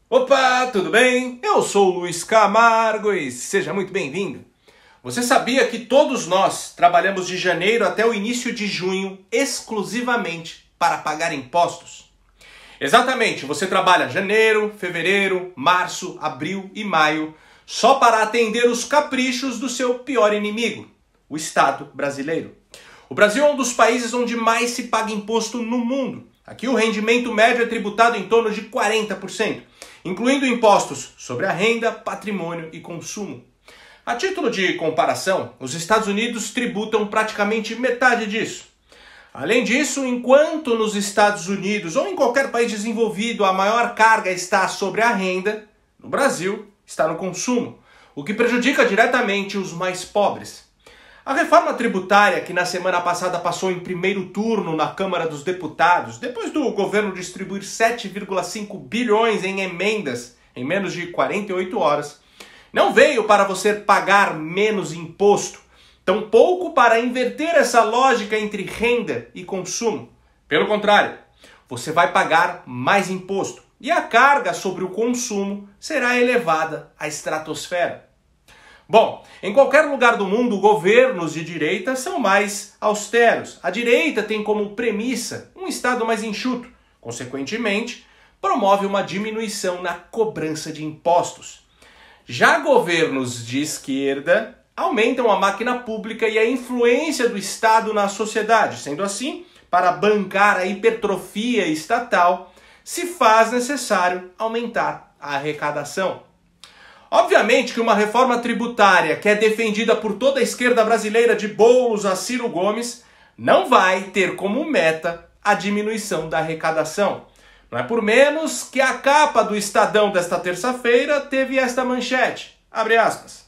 Opa, tudo bem? Eu sou o Luiz Camargo e seja muito bem-vindo. Você sabia que todos nós trabalhamos de janeiro até o início de junho exclusivamente para pagar impostos? Exatamente, você trabalha janeiro, fevereiro, março, abril e maio só para atender os caprichos do seu pior inimigo, o Estado brasileiro. O Brasil é um dos países onde mais se paga imposto no mundo. Aqui o rendimento médio é tributado em torno de 40%, incluindo impostos sobre a renda, patrimônio e consumo. A título de comparação, os Estados Unidos tributam praticamente metade disso. Além disso, enquanto nos Estados Unidos ou em qualquer país desenvolvido a maior carga está sobre a renda, no Brasil está no consumo, o que prejudica diretamente os mais pobres. A reforma tributária, que na semana passada passou em primeiro turno na Câmara dos Deputados, depois do governo distribuir 7,5 bilhões em emendas em menos de 48 horas, não veio para você pagar menos imposto, tampouco para inverter essa lógica entre renda e consumo. Pelo contrário, você vai pagar mais imposto e a carga sobre o consumo será elevada à estratosfera. Bom, em qualquer lugar do mundo, governos de direita são mais austeros. A direita tem como premissa um Estado mais enxuto. Consequentemente, promove uma diminuição na cobrança de impostos. Já governos de esquerda aumentam a máquina pública e a influência do Estado na sociedade. Sendo assim, para bancar a hipertrofia estatal, se faz necessário aumentar a arrecadação. Obviamente que uma reforma tributária que é defendida por toda a esquerda brasileira de Boulos a Ciro Gomes não vai ter como meta a diminuição da arrecadação. Não é por menos que a capa do Estadão desta terça-feira teve esta manchete, abre aspas.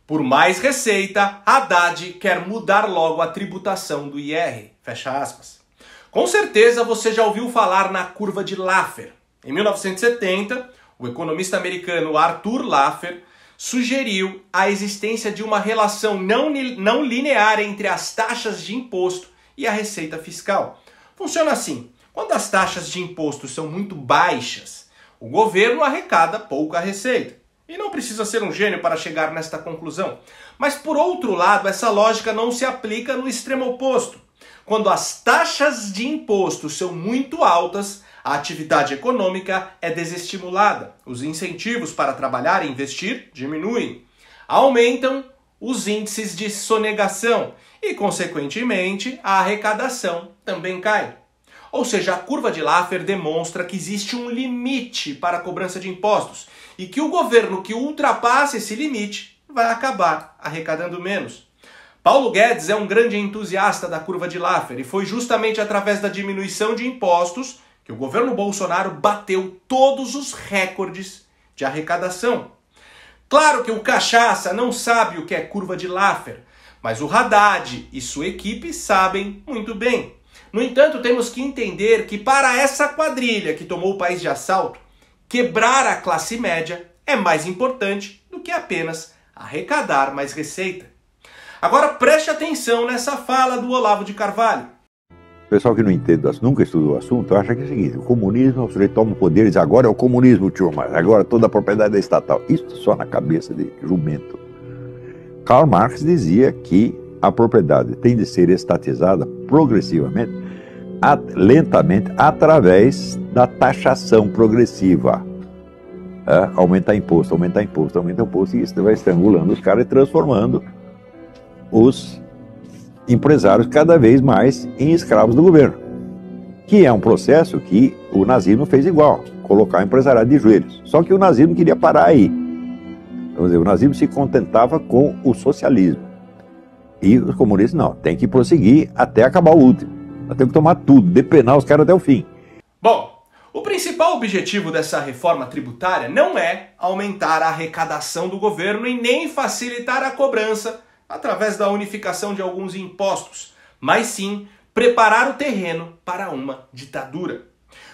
Por mais receita, Haddad quer mudar logo a tributação do IR, fecha aspas. Com certeza você já ouviu falar na curva de Laffer. Em 1970, o economista americano Arthur Laffer sugeriu a existência de uma relação não linear entre as taxas de imposto e a receita fiscal. Funciona assim: quando as taxas de imposto são muito baixas, o governo arrecada pouca receita. E não precisa ser um gênio para chegar nesta conclusão. Mas, por outro lado, essa lógica não se aplica no extremo oposto. Quando as taxas de imposto são muito altas, a atividade econômica é desestimulada. Os incentivos para trabalhar e investir diminuem. Aumentam os índices de sonegação e, consequentemente, a arrecadação também cai. Ou seja, a curva de Laffer demonstra que existe um limite para a cobrança de impostos e que o governo que ultrapassa esse limite vai acabar arrecadando menos. Paulo Guedes é um grande entusiasta da curva de Laffer e foi justamente através da diminuição de impostos que o governo Bolsonaro bateu todos os recordes de arrecadação. Claro que o cachaça não sabe o que é curva de Laffer, mas o Haddad e sua equipe sabem muito bem. No entanto, temos que entender que para essa quadrilha que tomou o país de assalto, quebrar a classe média é mais importante do que apenas arrecadar mais receita. Agora preste atenção nessa fala do Olavo de Carvalho. O pessoal que não entende, nunca estudou o assunto, acha que é o seguinte: o comunismo, o sujeito toma o poder e diz agora é o comunismo, turma, agora toda a propriedade é estatal. Isso só na cabeça de jumento. Karl Marx dizia que a propriedade tem de ser estatizada progressivamente, lentamente, através da taxação progressiva. Aumentar imposto, aumentar imposto, aumentar imposto, e isso vai estrangulando os caras e transformando os empresários cada vez mais em escravos do governo, que é um processo que o nazismo fez igual, colocar o empresariado de joelhos. Só que o nazismo queria parar aí. Vamos dizer, o nazismo se contentava com o socialismo. E os comunistas não, tem que prosseguir até acabar o último. Nós temos que tomar tudo, depenar os caras até o fim. Bom, o principal objetivo dessa reforma tributária não é aumentar a arrecadação do governo e nem facilitar a cobrança através da unificação de alguns impostos, mas sim preparar o terreno para uma ditadura.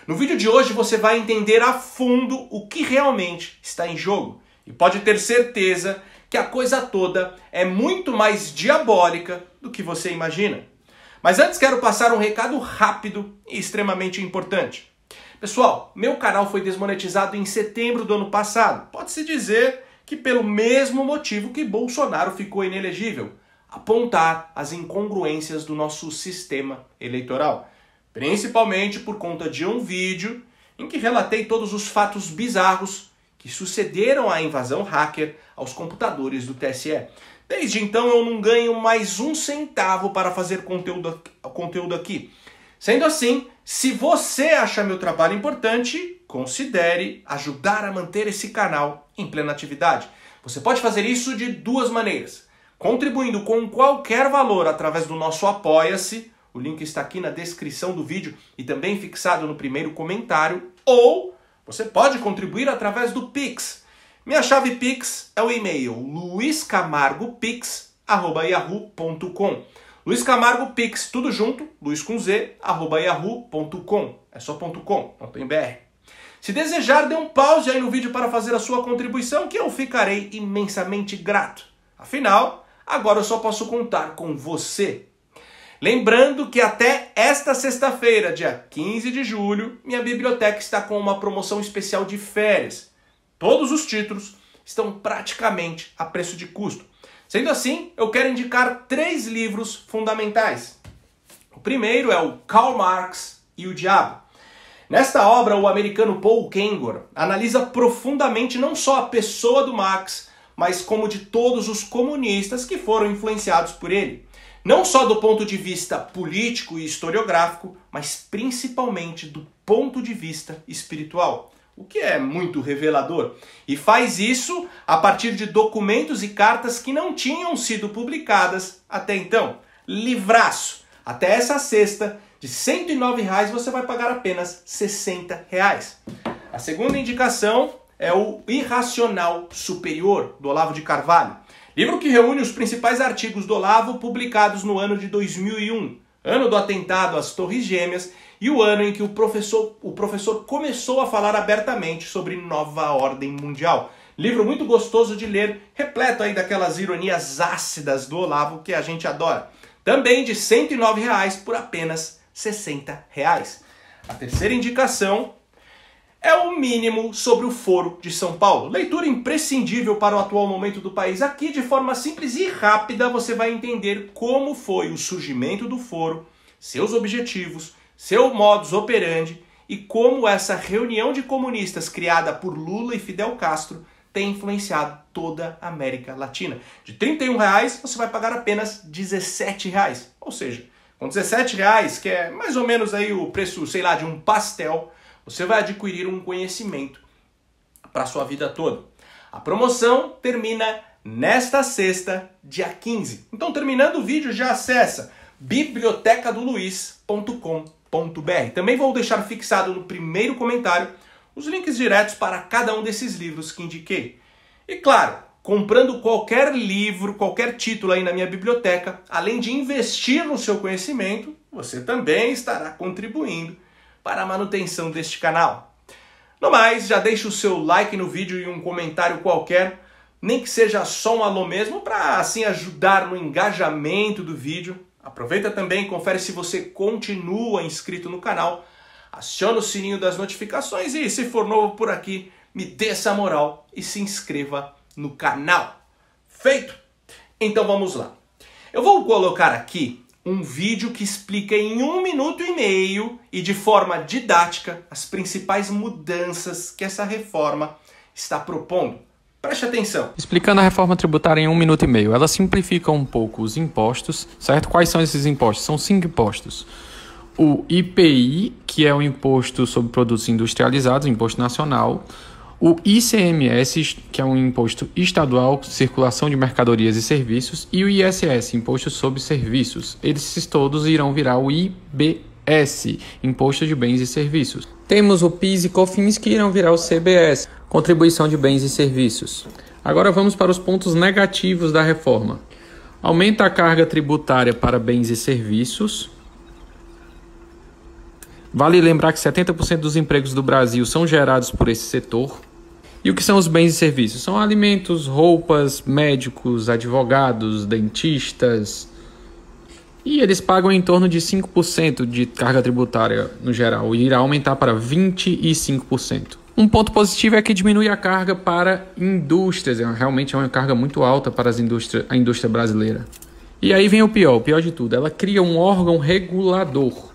No vídeo de hoje você vai entender a fundo o que realmente está em jogo e pode ter certeza que a coisa toda é muito mais diabólica do que você imagina. Mas antes quero passar um recado rápido e extremamente importante. Pessoal, meu canal foi desmonetizado em setembro do ano passado. Pode-se dizer que pelo mesmo motivo que Bolsonaro ficou inelegível: apontar as incongruências do nosso sistema eleitoral. Principalmente por conta de um vídeo em que relatei todos os fatos bizarros que sucederam à invasão hacker aos computadores do TSE. Desde então eu não ganho mais um centavo para fazer conteúdo aqui. Sendo assim, se você acha meu trabalho importante, considere ajudar a manter esse canal em plena atividade. Você pode fazer isso de duas maneiras: contribuindo com qualquer valor através do nosso Apoia-se, o link está aqui na descrição do vídeo e também fixado no primeiro comentário, ou você pode contribuir através do Pix. Minha chave Pix é o e-mail luiscamargopix@yahoo.com. Luiz Camargo Pix, tudo junto, luiz com z, @yahoo.com. É só .com, não tem BR. Se desejar, dê um pause aí no vídeo para fazer a sua contribuição, que eu ficarei imensamente grato. Afinal, agora eu só posso contar com você. Lembrando que até esta sexta-feira, dia 15 de julho, minha biblioteca está com uma promoção especial de férias. Todos os títulos estão praticamente a preço de custo. Sendo assim, eu quero indicar 3 livros fundamentais. O primeiro é o Karl Marx e o Diabo. Nesta obra, o americano Paul Kengor analisa profundamente não só a pessoa do Marx, mas como de todos os comunistas que foram influenciados por ele. Não só do ponto de vista político e historiográfico, mas principalmente do ponto de vista espiritual, o que é muito revelador. E faz isso a partir de documentos e cartas que não tinham sido publicadas até então. Livraço! Até essa sexta, de R$ 109,00, você vai pagar apenas R$ 60,00. A segunda indicação é o Irracional Superior, do Olavo de Carvalho. Livro que reúne os principais artigos do Olavo publicados no ano de 2001, ano do atentado às Torres Gêmeas e o ano em que o professor começou a falar abertamente sobre nova ordem mundial. Livro muito gostoso de ler, repleto aí daquelas ironias ácidas do Olavo que a gente adora. Também de R$ 109,00 por apenas R$ 60,00. A terceira indicação é o Mínimo sobre o Foro de São Paulo. Leitura imprescindível para o atual momento do país. Aqui, de forma simples e rápida, você vai entender como foi o surgimento do Foro, seus objetivos, seu modus operandi e como essa reunião de comunistas criada por Lula e Fidel Castro tem influenciado toda a América Latina. De R$ 31,00 você vai pagar apenas R$ 17,00. Ou seja, com R$ 17,00, que é mais ou menos aí o preço, sei lá, de um pastel, você vai adquirir um conhecimento para a sua vida toda. A promoção termina nesta sexta, dia 15. Então, terminando o vídeo, já acessa bibliotecadoluiz.com.br. Também vou deixar fixado no primeiro comentário os links diretos para cada um desses livros que indiquei. E claro, comprando qualquer livro, qualquer título aí na minha biblioteca, além de investir no seu conhecimento, você também estará contribuindo para a manutenção deste canal. No mais, já deixe o seu like no vídeo e um comentário qualquer, nem que seja só um alô mesmo, para assim ajudar no engajamento do vídeo. Aproveita também e confere se você continua inscrito no canal, aciona o sininho das notificações e, se for novo por aqui, me dê essa moral e se inscreva no canal. Feito? Então vamos lá. Eu vou colocar aqui um vídeo que explica em 1 minuto e meio e de forma didática as principais mudanças que essa reforma está propondo. Preste atenção. Explicando a reforma tributária em 1 minuto e meio. Ela simplifica um pouco os impostos, certo? Quais são esses impostos? São 5 impostos. O IPI, que é o Imposto sobre Produtos Industrializados, Imposto Nacional. O ICMS, que é um imposto estadual, circulação de mercadorias e serviços, e o ISS, Imposto sobre Serviços. Esses todos irão virar o IBS, Imposto de Bens e Serviços. Temos o PIS e COFINS, que irão virar o CBS, Contribuição de Bens e Serviços. Agora vamos para os pontos negativos da reforma. Aumenta a carga tributária para bens e serviços. Vale lembrar que 70% dos empregos do Brasil são gerados por esse setor. E o que são os bens e serviços? São alimentos, roupas, médicos, advogados, dentistas. E eles pagam em torno de 5% de carga tributária no geral, e irá aumentar para 25%. Um ponto positivo é que diminui a carga para indústrias, realmente é uma carga muito alta para a indústria brasileira. E aí vem o pior de tudo, ela cria um órgão regulador.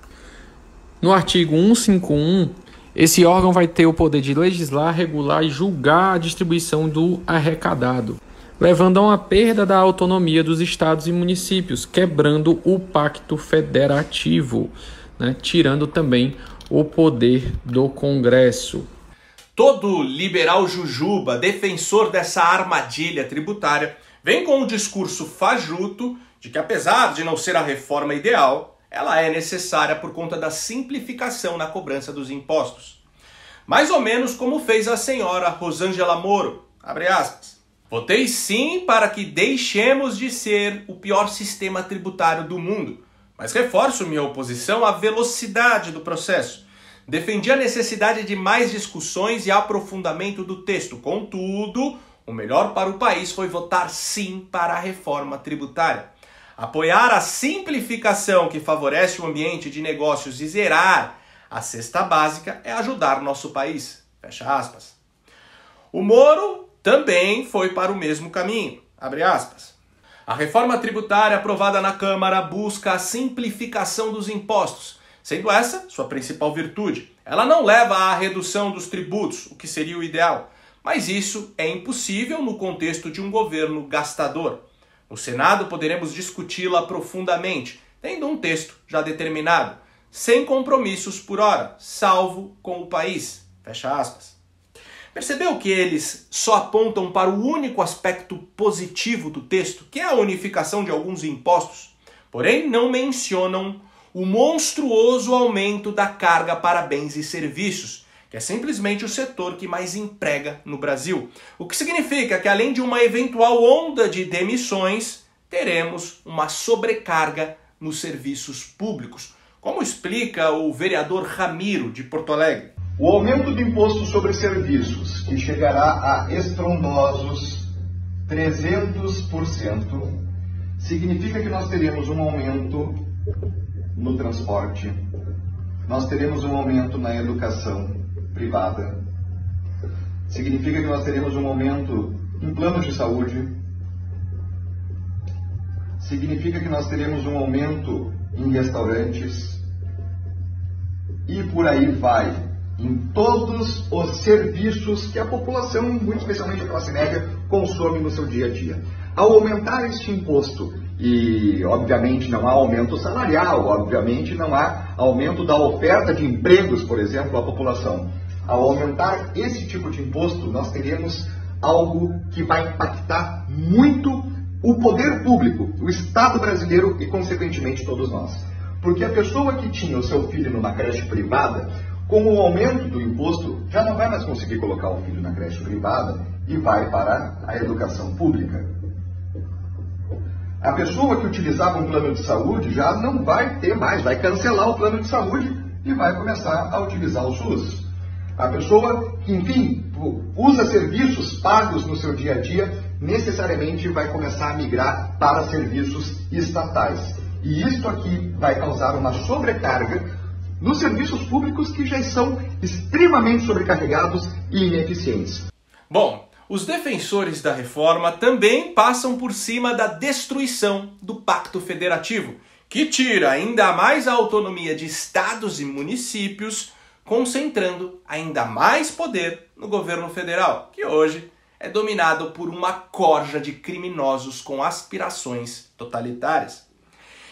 No artigo 151, esse órgão vai ter o poder de legislar, regular e julgar a distribuição do arrecadado, levando a uma perda da autonomia dos estados e municípios, quebrando o pacto federativo, né? Tirando também o poder do Congresso. Todo liberal jujuba, defensor dessa armadilha tributária, vem com um discurso fajuto de que, apesar de não ser a reforma ideal, ela é necessária por conta da simplificação na cobrança dos impostos. Mais ou menos como fez a senhora Rosângela Moro, abre aspas. Votei sim para que deixemos de ser o pior sistema tributário do mundo, mas reforço minha oposição à velocidade do processo. Defendi a necessidade de mais discussões e aprofundamento do texto. Contudo, o melhor para o país foi votar sim para a reforma tributária. Apoiar a simplificação que favorece o ambiente de negócios e zerar a cesta básica é ajudar nosso país. Fecha aspas. O Moro também foi para o mesmo caminho, abre aspas. A reforma tributária aprovada na Câmara busca a simplificação dos impostos, sendo essa sua principal virtude. Ela não leva à redução dos tributos, o que seria o ideal, mas isso é impossível no contexto de um governo gastador. No Senado poderemos discuti-la profundamente, tendo um texto já determinado, sem compromissos por hora, salvo com o país. Fecha aspas. Percebeu que eles só apontam para o único aspecto positivo do texto, que é a unificação de alguns impostos, porém não mencionam o monstruoso aumento da carga para bens e serviços, que é simplesmente o setor que mais emprega no Brasil. O que significa que, além de uma eventual onda de demissões, teremos uma sobrecarga nos serviços públicos, como explica o vereador Ramiro, de Porto Alegre. O aumento do imposto sobre serviços, que chegará a estrondosos 300%, significa que nós teremos um aumento no transporte, nós teremos um aumento na educação privada, significa que nós teremos um aumento em planos de saúde, significa que nós teremos um aumento em restaurantes e por aí vai. Em todos os serviços que a população, muito especialmente a classe média, consome no seu dia a dia. Ao aumentar este imposto, e obviamente não há aumento salarial, obviamente não há aumento da oferta de empregos, por exemplo, à população. Ao aumentar esse tipo de imposto, nós teremos algo que vai impactar muito o poder público, o Estado brasileiro e, consequentemente, todos nós. Porque a pessoa que tinha o seu filho numa creche privada, com o aumento do imposto, já não vai mais conseguir colocar o filho na creche privada e vai para a educação pública. A pessoa que utilizava um plano de saúde já não vai ter mais, vai cancelar o plano de saúde e vai começar a utilizar o SUS. A pessoa que, enfim, usa serviços pagos no seu dia a dia, necessariamente vai começar a migrar para serviços estatais. E isso aqui vai causar uma sobrecarga nos serviços públicos que já são extremamente sobrecarregados e ineficientes. Bom, os defensores da reforma também passam por cima da destruição do Pacto Federativo, que tira ainda mais a autonomia de estados e municípios, concentrando ainda mais poder no governo federal, que hoje é dominado por uma corja de criminosos com aspirações totalitárias.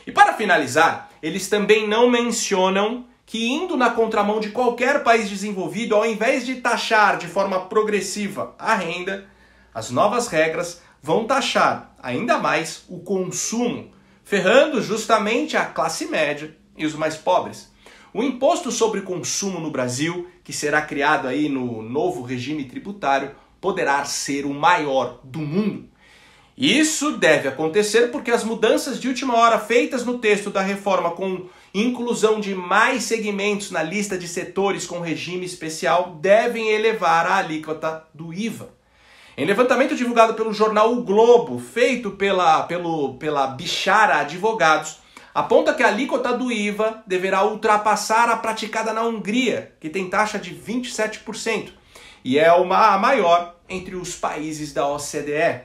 E para finalizar, eles também não mencionam que, indo na contramão de qualquer país desenvolvido, ao invés de taxar de forma progressiva a renda, as novas regras vão taxar ainda mais o consumo, ferrando justamente a classe média e os mais pobres. O imposto sobre consumo no Brasil, que será criado aí no novo regime tributário, poderá ser o maior do mundo. Isso deve acontecer porque as mudanças de última hora feitas no texto da reforma, com inclusão de mais segmentos na lista de setores com regime especial, devem elevar a alíquota do IVA. Em levantamento divulgado pelo jornal O Globo, feito pela Bichara Advogados, aponta que a alíquota do IVA deverá ultrapassar a praticada na Hungria, que tem taxa de 27%, e é a maior entre os países da OCDE.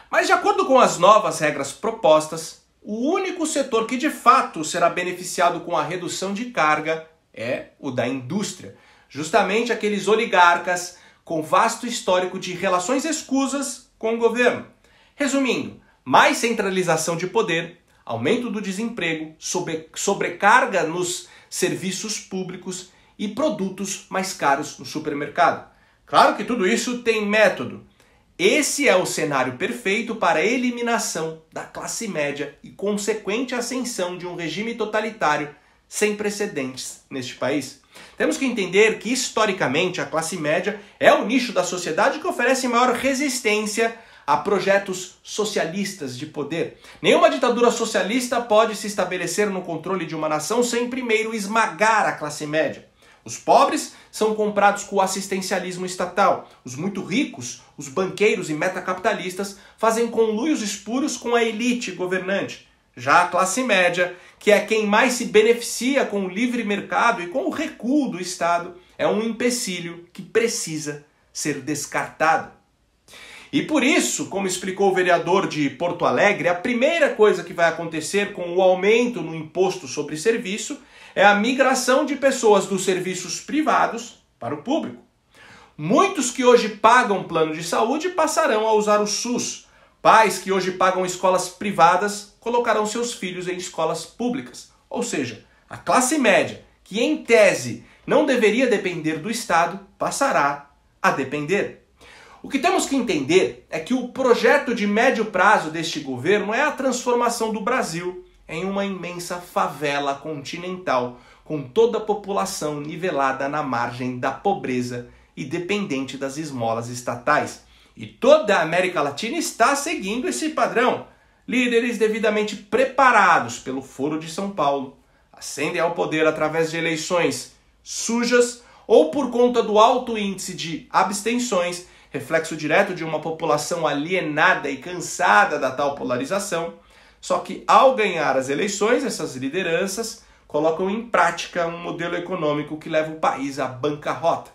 Mas de acordo com as novas regras propostas, o único setor que de fato será beneficiado com a redução de carga é o da indústria, justamente aqueles oligarcas com vasto histórico de relações escusas com o governo. Resumindo, mais centralização de poder, aumento do desemprego, sobrecarga nos serviços públicos e produtos mais caros no supermercado. Claro que tudo isso tem método. Esse é o cenário perfeito para a eliminação da classe média e consequente ascensão de um regime totalitário sem precedentes neste país. Temos que entender que, historicamente, a classe média é o nicho da sociedade que oferece maior resistência a projetos socialistas de poder. Nenhuma ditadura socialista pode se estabelecer no controle de uma nação sem primeiro esmagar a classe média. Os pobres são comprados com o assistencialismo estatal. Os muito ricos, os banqueiros e metacapitalistas, fazem conluios espuros com a elite governante. Já a classe média, que é quem mais se beneficia com o livre mercado e com o recuo do Estado, é um empecilho que precisa ser descartado. E por isso, como explicou o vereador de Porto Alegre, a primeira coisa que vai acontecer com o aumento no imposto sobre serviço é a migração de pessoas dos serviços privados para o público. Muitos que hoje pagam plano de saúde passarão a usar o SUS. Pais que hoje pagam escolas privadas colocarão seus filhos em escolas públicas. Ou seja, a classe média, que em tese não deveria depender do Estado, passará a depender. O que temos que entender é que o projeto de médio prazo deste governo é a transformação do Brasil em uma imensa favela continental, com toda a população nivelada na margem da pobreza e dependente das esmolas estatais. E toda a América Latina está seguindo esse padrão. Líderes devidamente preparados pelo Foro de São Paulo ascendem ao poder através de eleições sujas ou por conta do alto índice de abstenções, reflexo direto de uma população alienada e cansada da tal polarização. Só que ao ganhar as eleições, essas lideranças colocam em prática um modelo econômico que leva o país à bancarrota,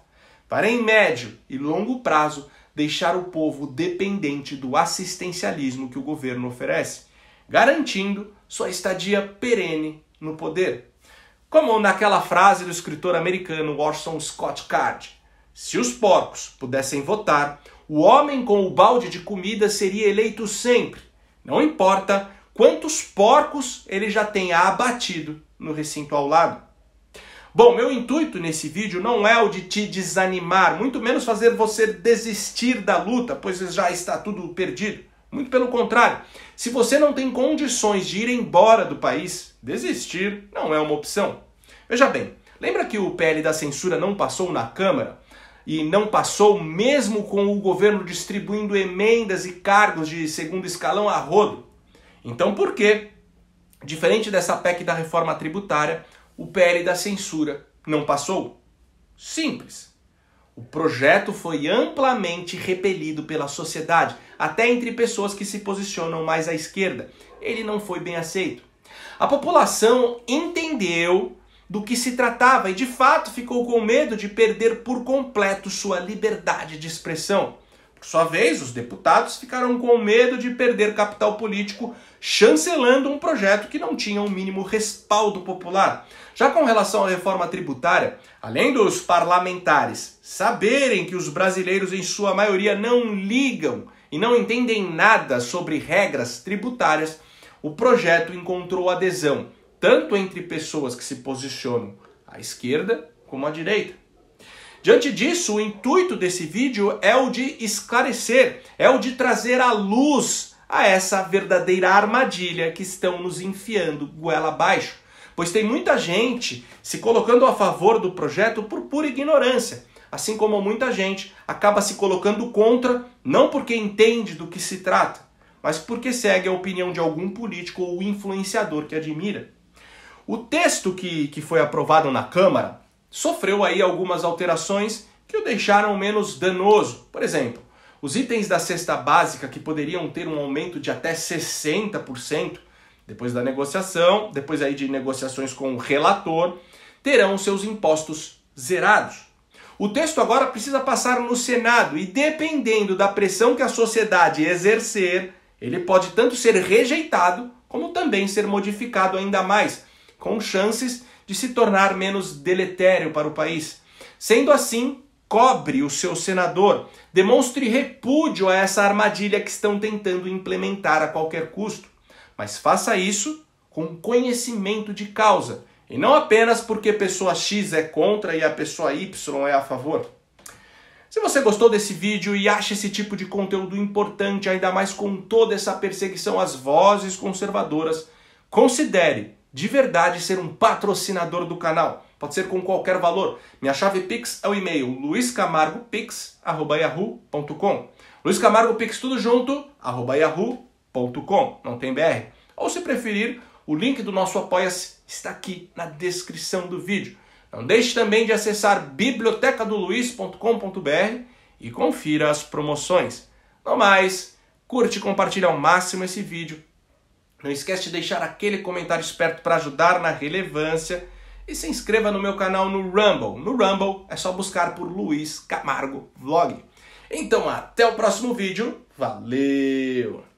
para em médio e longo prazo deixar o povo dependente do assistencialismo que o governo oferece, garantindo sua estadia perene no poder. Como naquela frase do escritor americano Orson Scott Card: se os porcos pudessem votar, o homem com o balde de comida seria eleito sempre, não importa quantos porcos ele já tenha abatido no recinto ao lado. Bom, meu intuito nesse vídeo não é o de te desanimar, muito menos fazer você desistir da luta, pois já está tudo perdido. Muito pelo contrário, se você não tem condições de ir embora do país, desistir não é uma opção. Veja bem, lembra que o PL da censura não passou na Câmara? E não passou mesmo com o governo distribuindo emendas e cargos de segundo escalão a rodo? Então por que, diferente dessa PEC da reforma tributária, o PL da censura não passou? Simples. O projeto foi amplamente repelido pela sociedade, até entre pessoas que se posicionam mais à esquerda. Ele não foi bem aceito. A população entendeu do que se tratava e de fato ficou com medo de perder por completo sua liberdade de expressão. Por sua vez, os deputados ficaram com medo de perder capital político chancelando um projeto que não tinha o mínimo respaldo popular. Já com relação à reforma tributária, além dos parlamentares saberem que os brasileiros em sua maioria não ligam e não entendem nada sobre regras tributárias, o projeto encontrou adesão tanto entre pessoas que se posicionam à esquerda como à direita. Diante disso, o intuito desse vídeo é o de esclarecer, é o de trazer à luz a essa verdadeira armadilha que estão nos enfiando goela abaixo, pois tem muita gente se colocando a favor do projeto por pura ignorância, assim como muita gente acaba se colocando contra, não porque entende do que se trata, mas porque segue a opinião de algum político ou influenciador que admira. O texto que foi aprovado na Câmara sofreu aí algumas alterações que o deixaram menos danoso. Por exemplo, os itens da cesta básica que poderiam ter um aumento de até 60%, depois da negociação, depois aí de negociações com o relator, terão seus impostos zerados. O texto agora precisa passar no Senado e, dependendo da pressão que a sociedade exercer, ele pode tanto ser rejeitado como também ser modificado ainda mais, com chances de se tornar menos deletério para o país. Sendo assim, cobre o seu senador, demonstre repúdio a essa armadilha que estão tentando implementar a qualquer custo, mas faça isso com conhecimento de causa, e não apenas porque a pessoa X é contra e a pessoa Y é a favor. Se você gostou desse vídeo e acha esse tipo de conteúdo importante, ainda mais com toda essa perseguição às vozes conservadoras, considere de verdade ser um patrocinador do canal. Pode ser com qualquer valor. Minha chave Pix é o e-mail luiscamargopix@yahoo.com. Luiz Camargo Pix tudo junto, @yahoo.com. Não tem BR. Ou se preferir, o link do nosso Apoia-se está aqui na descrição do vídeo. Não deixe também de acessar bibliotecadoluiz.com.br e confira as promoções. No mais, curte e compartilhe ao máximo esse vídeo. Não esquece de deixar aquele comentário esperto para ajudar na relevância e se inscreva no meu canal no Rumble. No Rumble é só buscar por Luiz Camargo Vlog. Então até o próximo vídeo. Valeu!